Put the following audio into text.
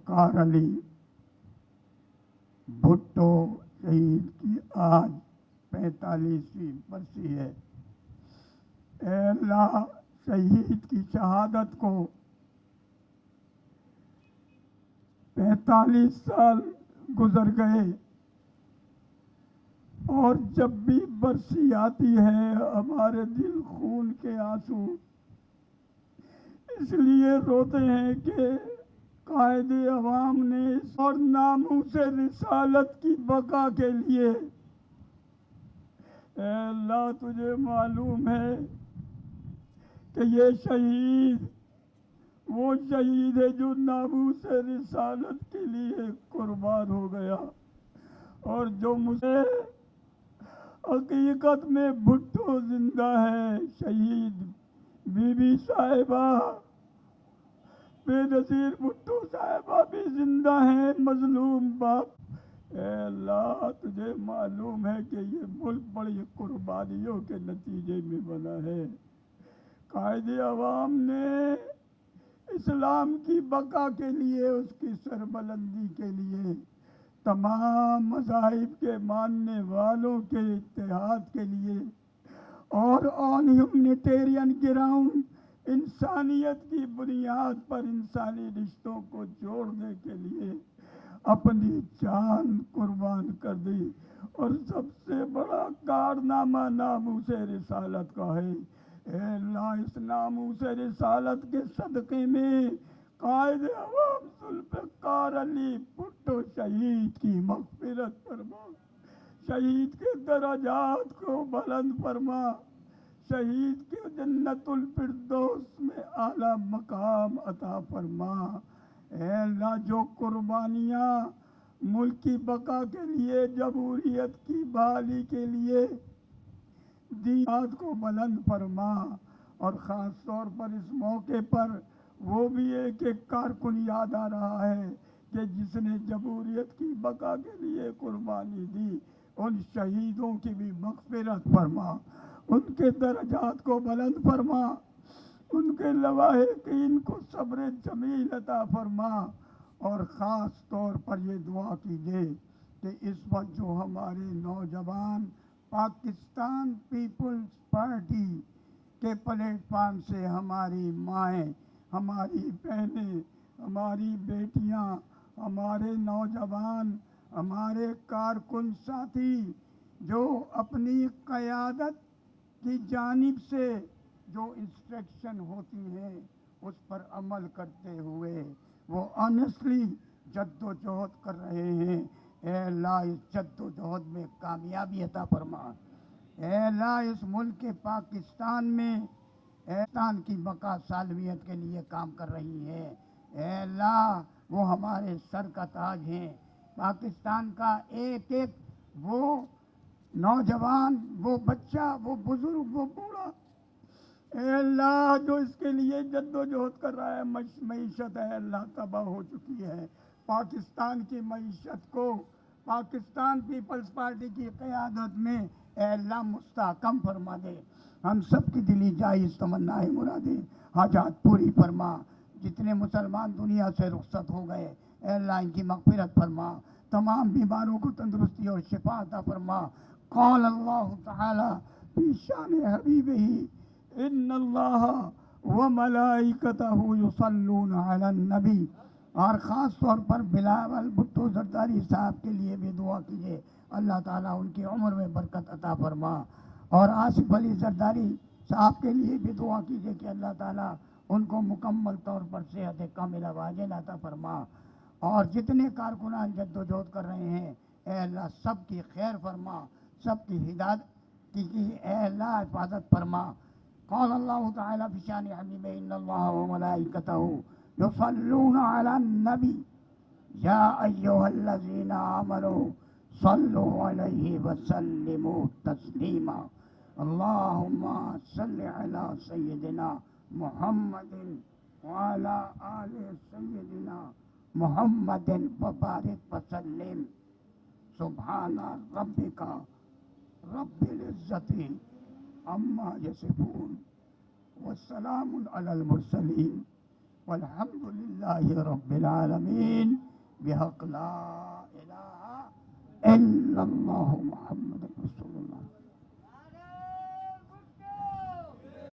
وقار علی بھٹو شہید کی آج 45ویں برسی ہے۔ اے اللہ شہید کی شہادت کو 45 سال گزر گئے، اور جب بھی برسی آتی ہے ہمارے دل خون کے آنسو اس لیے روتے ہیں کہ قائد عوام نے اور ناموس رسالت کی بقا کے لیے، اے اللہ تجھے معلوم ہے کہ یہ شہید وہ شہید ہے جو ناموس رسالت کے لیے قربان ہو گیا، اور جو مجھے حقیقت میں بھٹو زندہ ہے، شہید بی بی صاحبہ بے نظیر بھٹو صاحبہ بھی زندہ ہیں، مظلوم باپ۔ اے اللہ تجھے معلوم ہے کہ یہ ملک بڑی قربانیوں کے نتیجے میں بنا ہے۔ قائد عوام نے اسلام کی بقا کے لیے، اس کی سربلندی کے لیے، تمام مذاہب کے ماننے والوں کے اتحاد کے لیے اور آن ہیومنیٹیرین گراؤنڈ، انسانیت کی بنیاد پر انسانی رشتوں کو جوڑنے کے لیے اپنی جان قربان کر دی، اور سب سے بڑا کارنامہ ناموس رسالت کا ہے۔ اے اللہ اس ناموس رسالت کے صدقے میں قائد عوام ذوالفقار علی بھٹو شہید کی مغفرت فرما، شہید کے درجات کو بلند فرما، شہید کے جنت الفردوس میں اعلیٰ مقام عطا فرما۔ اے اللہ جو قربانیاں ملک کی بقا کے لیے، جمہوریت کی بحالی کے لیے دیات کو بلند فرما، اور خاص طور پر اس موقع پر وہ بھی ایک کارکن یاد آ رہا ہے کہ جس نے جمہوریت کی بقا کے لیے قربانی دی، ان شہیدوں کی بھی مغفرت فرما، ان کے درجات کو بلند فرما، ان کے لواحقین کو صبر جمیل عطا فرما، اور خاص طور پر یہ دعا کیجیے کہ اس وقت جو ہمارے نوجوان پاکستان پیپلز پارٹی کے پلیٹ فارم سے ہماری مائیں، ہماری بہنیں، ہماری بیٹیاں، ہمارے نوجوان، ہمارے کارکن ساتھی جو اپنی قیادت کی جانب سے جو انسٹرکشن ہوتی ہیں اس پر عمل کرتے ہوئے وہ آنیسٹلی جد و جہد کر رہے ہیں، اے اللہ اس جد و جہد میں کامیابی عطا فرما۔ اے اللہ اس ملک کے پاکستان میں پاکستان کی بقا سالمیت کے لیے کام کر رہی ہے، اے اللہ وہ ہمارے سر کا تاج ہیں، پاکستان کا ایک ایک وہ نوجوان، وہ بچہ، وہ بزرگ، وہ بوڑھا، اے اللہ جو اس کے لیے جد و جہد کر رہا ہے، معیشت ہے اللہ تباہ ہو چکی ہے، پاکستان کی معیشت کو پاکستان پیپلز پارٹی کی قیادت میں اے اللہ مستحکم فرما دے، ہم سب کی دلی جائز تمنائیں مرادیں حاجات پوری فرما، جتنے مسلمان دنیا سے رخصت ہو گئے اے اللہ ان کی مغفرت فرما، تمام بیماروں کو تندرستی اور شفا عطا فرما۔ قال اللہ تعالی فی شان حبیبہ ان اللہ وملائکتہ یصلون علی النبی، اور خاص طور پر بلاول بھٹو زرداری صاحب کے لیے بھی دعا کیجیے، اللہ تعالیٰ ان کی عمر میں برکت عطا فرما، اور آصف علی زرداری صاحب کے لیے بھی دعا کیجیے کہ اللہ تعالیٰ ان کو مکمل طور پر صحت کاملہ واجل عطا فرما، اور جتنے کارکنان جد و جہد کر رہے ہیں اے اللہ سب کی خیر فرما، سب کی ہدایت کی اے اللہ حفاظت فرما۔ قال اللہ تعالیٰ فی شان حبیبہ ان اللہ وملائکتہ یصلون علی النبی یا ایھا الذین آمنوا صلوا علیہ وسلموا تسلیما، اللہم صل علی سیدنا محمد وعلی آل سیدنا محمد وبارک وسلم، سبحان ربک رب العزت عما یصفون وسلام علی المرسلین والحمد للہ رب العالمین بحق لا الہ الا اللہ محمد